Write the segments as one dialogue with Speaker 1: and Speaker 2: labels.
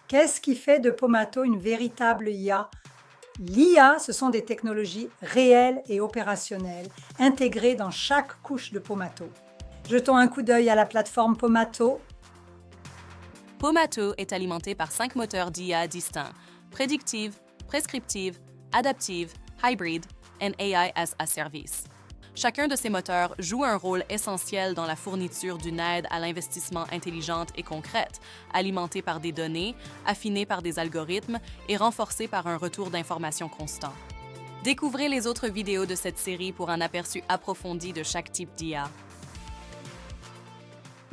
Speaker 1: Qu'est-ce qui fait de Pomato une véritable IA? L'IA, ce sont des technologies réelles et opérationnelles, intégrées dans chaque couche de Pomato. Jetons un coup d'œil à la plateforme Pomato.
Speaker 2: Pomato est alimenté par 5 moteurs d'IA distincts: prédictive, prescriptive, adaptive, hybrid et AI as a Service. Chacun de ces moteurs joue un rôle essentiel dans la fourniture d'une aide à l'investissement intelligente et concrète, alimentée par des données, affinée par des algorithmes et renforcée par un retour d'informations constant. Découvrez les autres vidéos de cette série pour un aperçu approfondi de chaque type d'IA.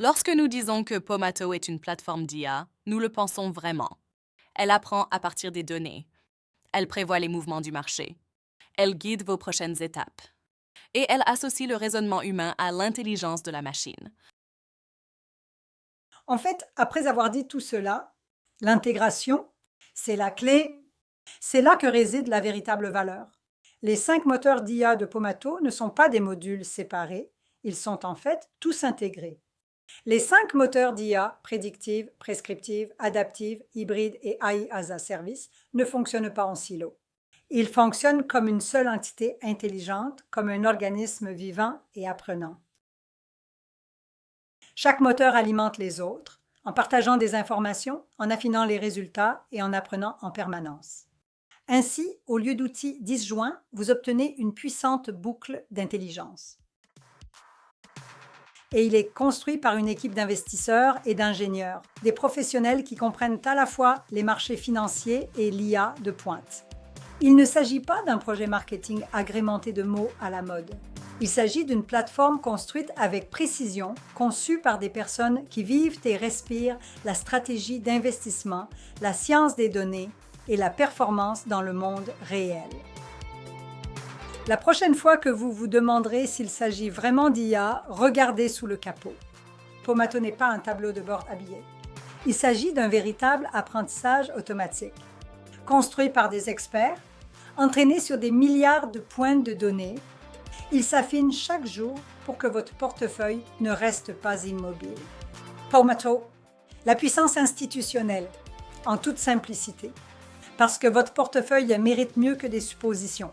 Speaker 2: Lorsque nous disons que Pomato est une plateforme d'IA, nous le pensons vraiment. Elle apprend à partir des données. Elle prévoit les mouvements du marché. Elle guide vos prochaines étapes. Et elle associe le raisonnement humain à l'intelligence de la machine.
Speaker 1: En fait, après avoir dit tout cela, l'intégration, c'est la clé. C'est là que réside la véritable valeur. Les 5 moteurs d'IA de Pomato ne sont pas des modules séparés, ils sont en fait tous intégrés. Les 5 moteurs d'IA, prédictive, prescriptive, adaptive, hybride et AI as a Service, ne fonctionnent pas en silo. Ils fonctionnent comme une seule entité intelligente, comme un organisme vivant et apprenant. Chaque moteur alimente les autres, en partageant des informations, en affinant les résultats et en apprenant en permanence. Ainsi, au lieu d'outils disjoints, vous obtenez une puissante boucle d'intelligence. Et il est construit par une équipe d'investisseurs et d'ingénieurs, des professionnels qui comprennent à la fois les marchés financiers et l'IA de pointe. Il ne s'agit pas d'un projet marketing agrémenté de mots à la mode. Il s'agit d'une plateforme construite avec précision, conçue par des personnes qui vivent et respirent la stratégie d'investissement, la science des données et la performance dans le monde réel. La prochaine fois que vous vous demanderez s'il s'agit vraiment d'IA, regardez sous le capot. Pomato n'est pas un tableau de bord habillé. Il s'agit d'un véritable apprentissage automatique, construit par des experts, entraîné sur des milliards de points de données. Il s'affine chaque jour pour que votre portefeuille ne reste pas immobile. Pomato, la puissance institutionnelle, en toute simplicité, parce que votre portefeuille mérite mieux que des suppositions.